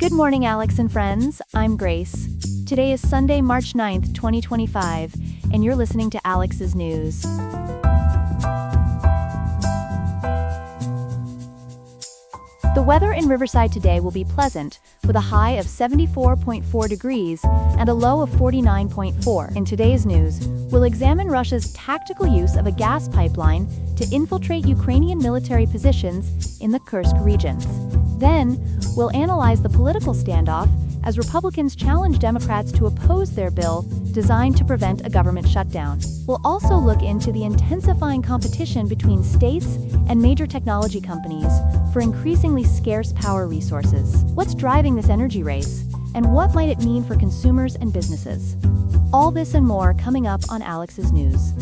Good morning, Alex and friends. I'm Grace. Today is Sunday, March 9th, 2025, and you're listening to Alex's News. The weather in Riverside today will be pleasant, with a high of 74.4 degrees and a low of 49.4. In today's news, we'll examine Russia's tactical use of a gas pipeline to infiltrate Ukrainian military positions in the Kursk regions. Then, we'll analyze the political standoff as Republicans challenge Democrats to oppose their bill designed to prevent a government shutdown. We'll also look into the intensifying competition between states and major technology companies for increasingly scarce power resources. What's driving this energy race, and what might it mean for consumers and businesses? All this and more coming up on Alex's News.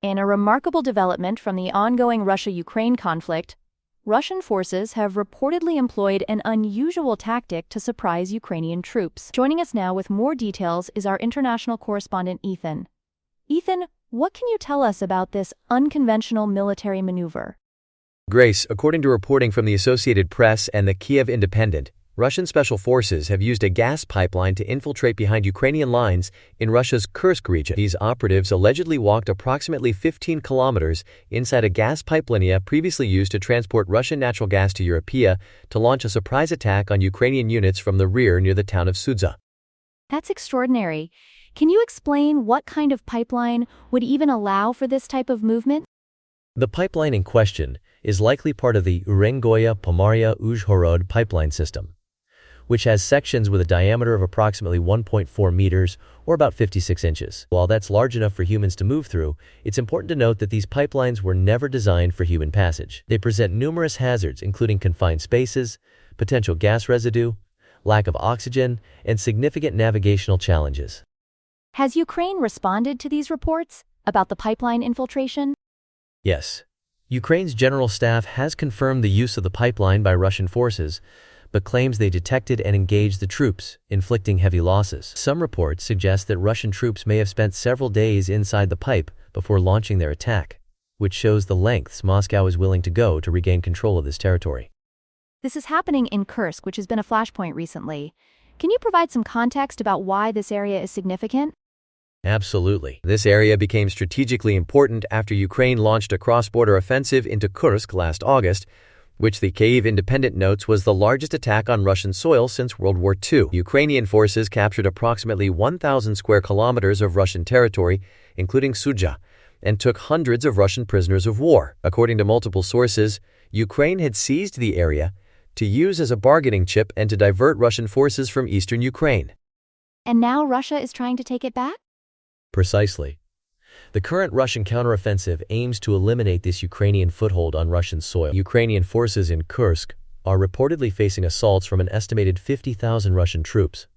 In a remarkable development from the ongoing Russia-Ukraine conflict, Russian forces have reportedly employed an unusual tactic to surprise Ukrainian troops. Joining us now with more details is our international correspondent Ethan. Ethan, what can you tell us about this unconventional military maneuver? Grace, according to reporting from the Associated Press and the Kiev Independent, Russian special forces have used a gas pipeline to infiltrate behind Ukrainian lines in Russia's Kursk region. These operatives allegedly walked approximately 15 kilometers inside a gas pipeline previously used to transport Russian natural gas to Europe to launch a surprise attack on Ukrainian units from the rear near the town of Sudza. That's extraordinary. Can you explain what kind of pipeline would even allow for this type of movement? The pipeline in question is likely part of the Urengoy-Pomaria-Uzhhorod pipeline system, which has sections with a diameter of approximately 1.4 meters or about 56 inches. While that's large enough for humans to move through, it's important to note that these pipelines were never designed for human passage. They present numerous hazards, including confined spaces, potential gas residue, lack of oxygen, and significant navigational challenges. Has Ukraine responded to these reports about the pipeline infiltration? Yes. Ukraine's general staff has confirmed the use of the pipeline by Russian forces, but claims they detected and engaged the troops, inflicting heavy losses. Some reports suggest that Russian troops may have spent several days inside the pipe before launching their attack, which shows the lengths Moscow is willing to go to regain control of this territory. This is happening in Kursk, which has been a flashpoint recently. Can you provide some context about why this area is significant? Absolutely. This area became strategically important after Ukraine launched a cross-border offensive into Kursk last August, which the Kyiv Independent notes was the largest attack on Russian soil since World War II. Ukrainian forces captured approximately 1,000 square kilometers of Russian territory, including Sudza, and took hundreds of Russian prisoners of war. According to multiple sources, Ukraine had seized the area to use as a bargaining chip and to divert Russian forces from eastern Ukraine. And now Russia is trying to take it back? Precisely. The current Russian counteroffensive aims to eliminate this Ukrainian foothold on Russian soil. Ukrainian forces in Kursk are reportedly facing assaults from an estimated 50,000 Russian troops,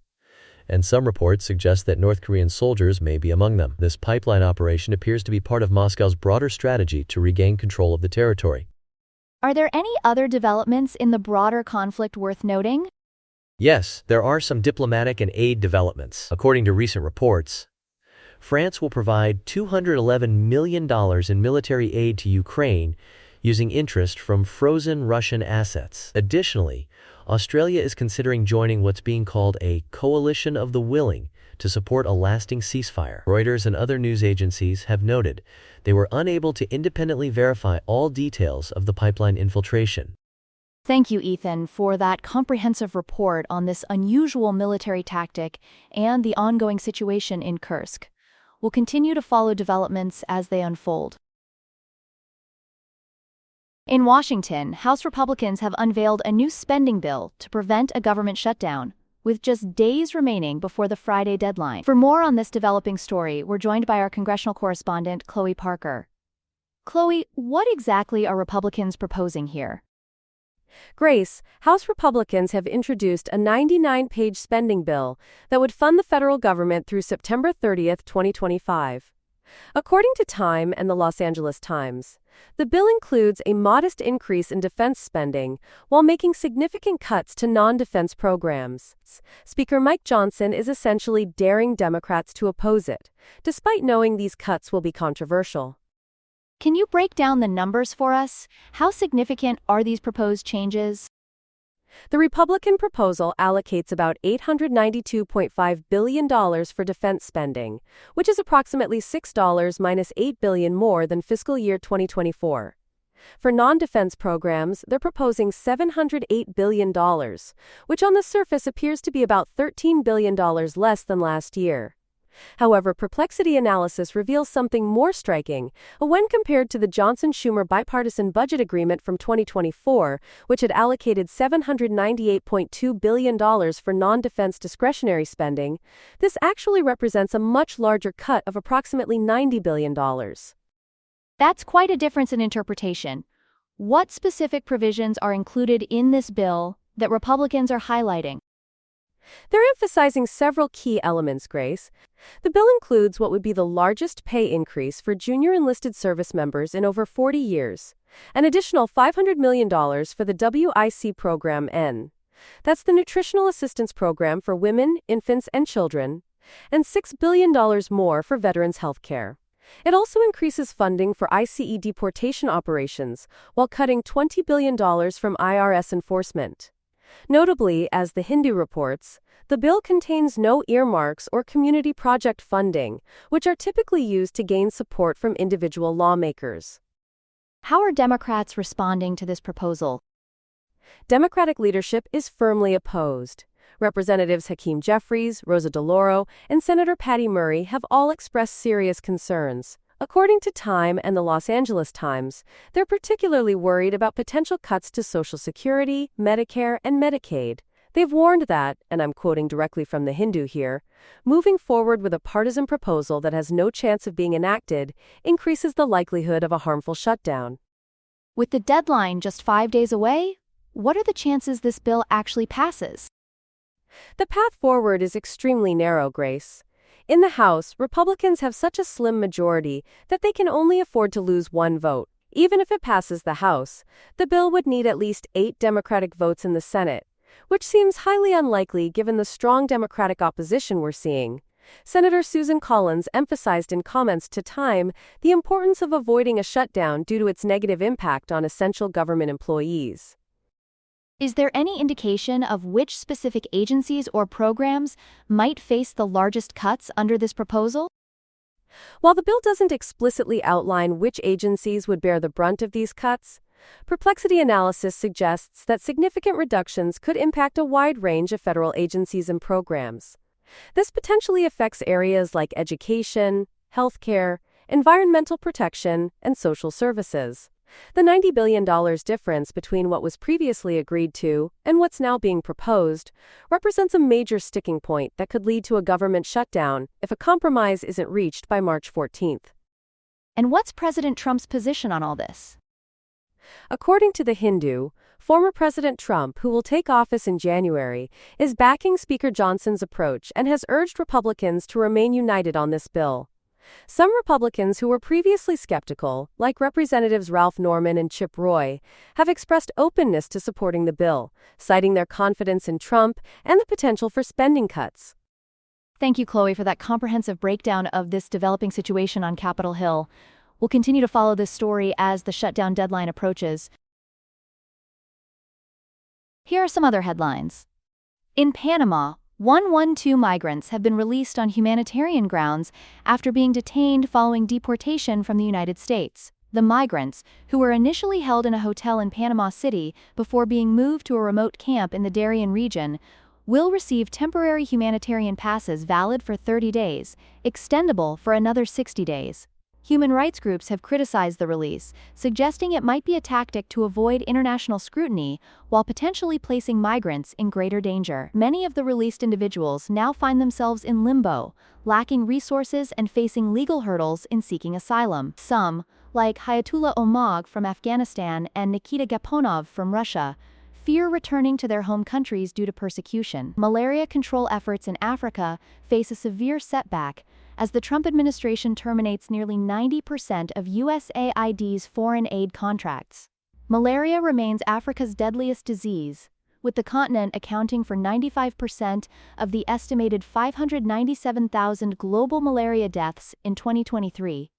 and some reports suggest that North Korean soldiers may be among them. This pipeline operation appears to be part of Moscow's broader strategy to regain control of the territory. Are there any other developments in the broader conflict worth noting? Yes, there are some diplomatic and aid developments. According to recent reports, France will provide $211 million in military aid to Ukraine using interest from frozen Russian assets. Additionally, Australia is considering joining what's being called a coalition of the willing to support a lasting ceasefire. Reuters and other news agencies have noted they were unable to independently verify all details of the pipeline infiltration. Thank you, Ethan, for that comprehensive report on this unusual military tactic and the ongoing situation in Kursk. We'll continue to follow developments as they unfold. In Washington, House Republicans have unveiled a new spending bill to prevent a government shutdown, with just days remaining before the Friday deadline. For more on this developing story, we're joined by our congressional correspondent, Chloe Parker. Chloe, what exactly are Republicans proposing here? Grace, House Republicans have introduced a 99-page spending bill that would fund the federal government through September 30, 2025. According to Time and the Los Angeles Times, the bill includes a modest increase in defense spending while making significant cuts to non-defense programs. Speaker Mike Johnson is essentially daring Democrats to oppose it, despite knowing these cuts will be controversial. Can you break down the numbers for us? How significant are these proposed changes? The Republican proposal allocates about $892.5 billion for defense spending, which is approximately $6 minus $8 billion more than fiscal year 2024. For non-defense programs, they're proposing $708 billion, which on the surface appears to be about $13 billion less than last year. However, Perplexity analysis reveals something more striking when compared to the Johnson-Schumer bipartisan budget agreement from 2024, which had allocated $798.2 billion for non-defense discretionary spending. This actually represents a much larger cut of approximately $90 billion. That's quite a difference in interpretation. What specific provisions are included in this bill that Republicans are highlighting? They're emphasizing several key elements, Grace. The bill includes what would be the largest pay increase for junior enlisted service members in over 40 years, an additional $500 million for the WIC Program N. That's the Nutritional Assistance Program for women, infants, and children, and $6 billion more for veterans' health care. It also increases funding for ICE deportation operations while cutting $20 billion from IRS enforcement. Notably, as The Hindu reports, the bill contains no earmarks or community project funding, which are typically used to gain support from individual lawmakers. How are Democrats responding to this proposal? Democratic leadership is firmly opposed. Representatives Hakeem Jeffries, Rosa DeLauro, and Senator Patty Murray have all expressed serious concerns. According to Time and the Los Angeles Times, they're particularly worried about potential cuts to Social Security, Medicare, and Medicaid. They've warned that, and I'm quoting directly from The Hindu here, moving forward with a partisan proposal that has no chance of being enacted increases the likelihood of a harmful shutdown. With the deadline just 5 days away, what are the chances this bill actually passes? The path forward is extremely narrow, Grace. In the House, Republicans have such a slim majority that they can only afford to lose one vote. Even if it passes the House, the bill would need at least 8 Democratic votes in the Senate, which seems highly unlikely given the strong Democratic opposition we're seeing. Senator Susan Collins emphasized in comments to Time the importance of avoiding a shutdown due to its negative impact on essential government employees. Is there any indication of which specific agencies or programs might face the largest cuts under this proposal? While the bill doesn't explicitly outline which agencies would bear the brunt of these cuts, Perplexity analysis suggests that significant reductions could impact a wide range of federal agencies and programs. This potentially affects areas like education, healthcare, environmental protection, and social services. The $90 billion difference between what was previously agreed to and what's now being proposed represents a major sticking point that could lead to a government shutdown if a compromise isn't reached by March 14th. And what's President Trump's position on all this? According to The Hindu, former President Trump, who will take office in January, is backing Speaker Johnson's approach and has urged Republicans to remain united on this bill. Some Republicans who were previously skeptical, like Representatives Ralph Norman and Chip Roy, have expressed openness to supporting the bill, citing their confidence in Trump and the potential for spending cuts. Thank you, Chloe, for that comprehensive breakdown of this developing situation on Capitol Hill. We'll continue to follow this story as the shutdown deadline approaches. Here are some other headlines. In Panama, 112 migrants have been released on humanitarian grounds after being detained following deportation from the United States. The migrants, who were initially held in a hotel in Panama City before being moved to a remote camp in the Darien region, will receive temporary humanitarian passes valid for 30 days, extendable for another 60 days. Human rights groups have criticized the release, suggesting it might be a tactic to avoid international scrutiny while potentially placing migrants in greater danger. Many of the released individuals now find themselves in limbo, lacking resources and facing legal hurdles in seeking asylum. Some, like Hayatullah Omag from Afghanistan and Nikita Gaponov from Russia, fear returning to their home countries due to persecution. Malaria control efforts in Africa face a severe setback as the Trump administration terminates nearly 90% of USAID's foreign aid contracts. Malaria remains Africa's deadliest disease, with the continent accounting for 95% of the estimated 597,000 global malaria deaths in 2023.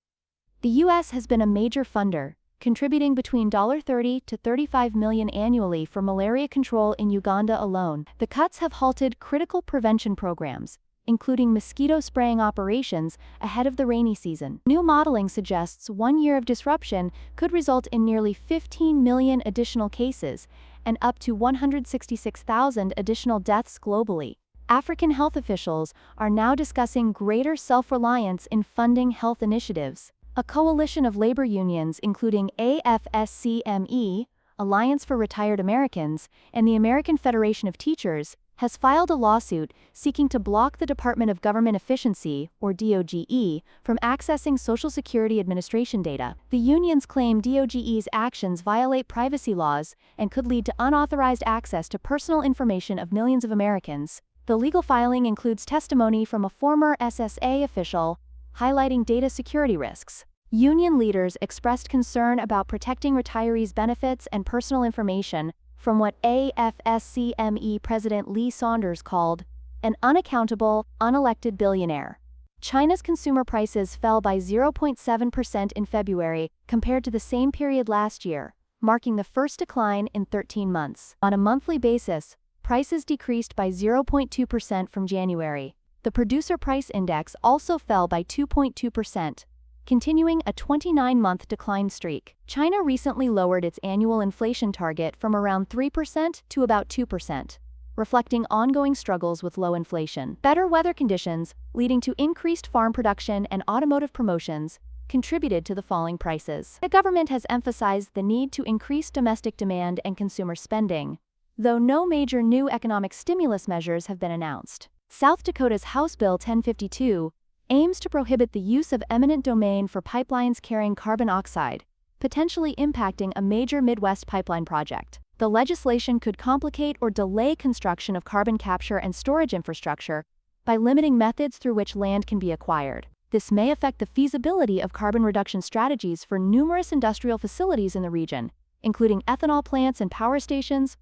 The U.S. has been a major funder, contributing between $30 to $35 million annually for malaria control in Uganda alone. The cuts have halted critical prevention programs, including mosquito spraying operations, ahead of the rainy season. New modeling suggests 1 year of disruption could result in nearly 15 million additional cases and up to 166,000 additional deaths globally. African health officials are now discussing greater self-reliance in funding health initiatives. A coalition of labor unions including AFSCME, Alliance for Retired Americans, and the American Federation of Teachers, has filed a lawsuit seeking to block the Department of Government Efficiency, or DOGE, from accessing Social Security Administration data. The unions claim DOGE's actions violate privacy laws and could lead to unauthorized access to personal information of millions of Americans. The legal filing includes testimony from a former SSA official, highlighting data security risks. Union leaders expressed concern about protecting retirees' benefits and personal information from what AFSCME President Lee Saunders called an unaccountable, unelected billionaire. China's consumer prices fell by 0.7% in February compared to the same period last year, marking the first decline in 13 months. On a monthly basis, prices decreased by 0.2% from January. The Producer Price Index also fell by 2.2%, continuing a 29-month decline streak. China recently lowered its annual inflation target from around 3% to about 2%, reflecting ongoing struggles with low inflation. Better weather conditions, leading to increased farm production and automotive promotions, contributed to the falling prices. The government has emphasized the need to increase domestic demand and consumer spending, though no major new economic stimulus measures have been announced. South Dakota's House Bill 1052 aims to prohibit the use of eminent domain for pipelines carrying carbon oxide, potentially impacting a major Midwest pipeline project. The legislation could complicate or delay construction of carbon capture and storage infrastructure by limiting methods through which land can be acquired. This may affect the feasibility of carbon reduction strategies for numerous industrial facilities in the region, including ethanol plants and power stations,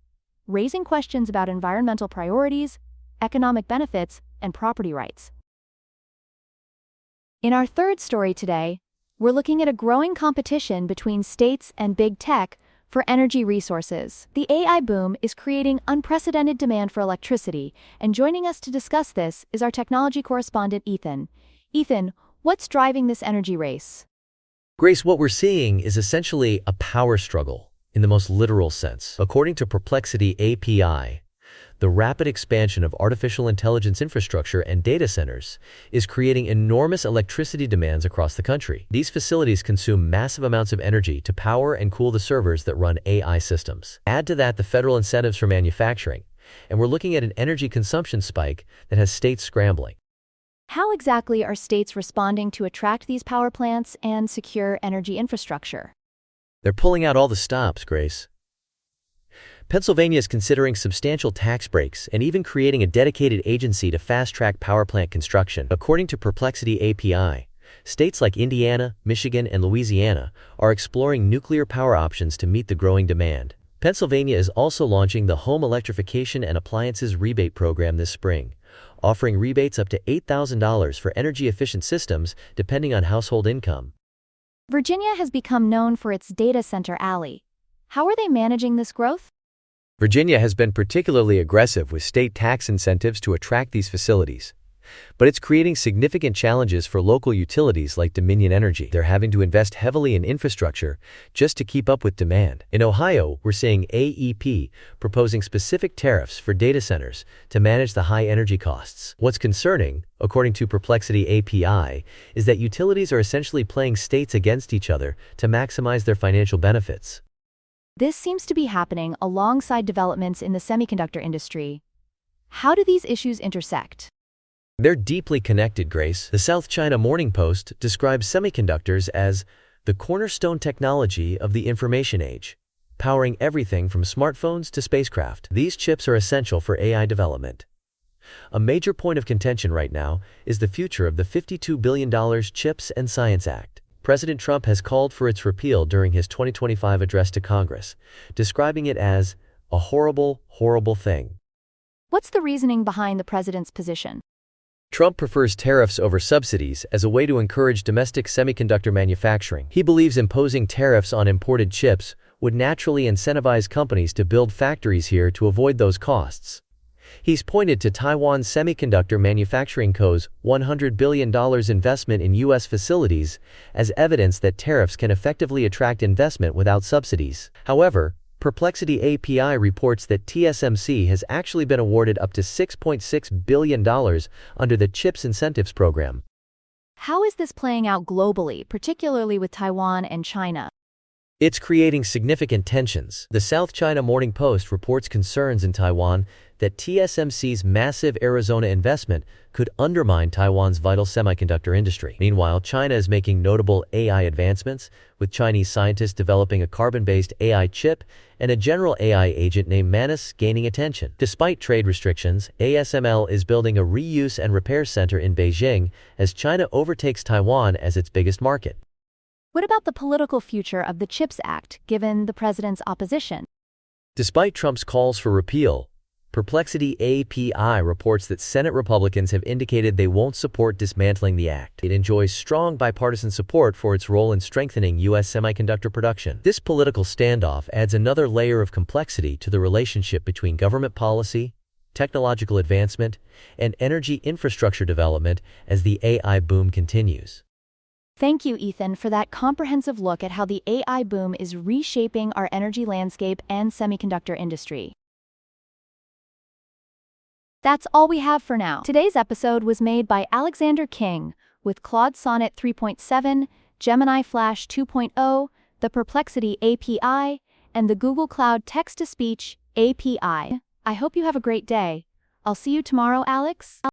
raising questions about environmental priorities, economic benefits, and property rights. In our third story today, we're looking at a growing competition between states and big tech for energy resources. The AI boom is creating unprecedented demand for electricity, and joining us to discuss this is our technology correspondent, Ethan. Ethan, what's driving this energy race? Grace, what we're seeing is essentially a power struggle in the most literal sense. According to Perplexity API, the rapid expansion of artificial intelligence infrastructure and data centers is creating enormous electricity demands across the country. These facilities consume massive amounts of energy to power and cool the servers that run AI systems. Add to that the federal incentives for manufacturing, and we're looking at an energy consumption spike that has states scrambling. How exactly are states responding to attract these power plants and secure energy infrastructure? They're pulling out all the stops, Grace. Pennsylvania is considering substantial tax breaks and even creating a dedicated agency to fast-track power plant construction. According to Perplexity API, states like Indiana, Michigan, and Louisiana are exploring nuclear power options to meet the growing demand. Pennsylvania is also launching the Home Electrification and Appliances Rebate Program this spring, offering rebates up to $8,000 for energy-efficient systems depending on household income. Virginia has become known for its data center alley. How are they managing this growth? Virginia has been particularly aggressive with state tax incentives to attract these facilities. But it's creating significant challenges for local utilities like Dominion Energy. They're having to invest heavily in infrastructure just to keep up with demand. In Ohio, we're seeing AEP proposing specific tariffs for data centers to manage the high energy costs. What's concerning, according to Perplexity API, is that utilities are essentially playing states against each other to maximize their financial benefits. This seems to be happening alongside developments in the semiconductor industry. How do these issues intersect? They're deeply connected, Grace. The South China Morning Post describes semiconductors as the cornerstone technology of the information age, powering everything from smartphones to spacecraft. These chips are essential for AI development. A major point of contention right now is the future of the $52 billion CHIPS and Science Act. President Trump has called for its repeal during his 2025 address to Congress, describing it as a horrible, horrible thing. What's the reasoning behind the president's position? Trump prefers tariffs over subsidies as a way to encourage domestic semiconductor manufacturing. He believes imposing tariffs on imported chips would naturally incentivize companies to build factories here to avoid those costs. He's pointed to Taiwan Semiconductor Manufacturing Co.'s $100 billion investment in U.S. facilities as evidence that tariffs can effectively attract investment without subsidies. However, Perplexity API reports that TSMC has actually been awarded up to $6.6 billion under the CHIPS Incentives Program. How is this playing out globally, particularly with Taiwan and China? It's creating significant tensions. The South China Morning Post reports concerns in Taiwan that TSMC's massive Arizona investment could undermine Taiwan's vital semiconductor industry. Meanwhile, China is making notable AI advancements, with Chinese scientists developing a carbon-based AI chip and a general AI agent named Manus gaining attention. Despite trade restrictions, ASML is building a reuse and repair center in Beijing as China overtakes Taiwan as its biggest market. What about the political future of the CHIPS Act, given the president's opposition? Despite Trump's calls for repeal, Perplexity API reports that Senate Republicans have indicated they won't support dismantling the act. It enjoys strong bipartisan support for its role in strengthening U.S. semiconductor production. This political standoff adds another layer of complexity to the relationship between government policy, technological advancement, and energy infrastructure development as the AI boom continues. Thank you, Ethan, for that comprehensive look at how the AI boom is reshaping our energy landscape and semiconductor industry. That's all we have for now. Today's episode was made by Alexander King with Claude Sonnet 3.7, Gemini Flash 2.0, the Perplexity API, and the Google Cloud Text-to-Speech API. I hope you have a great day. I'll see you tomorrow, Alex.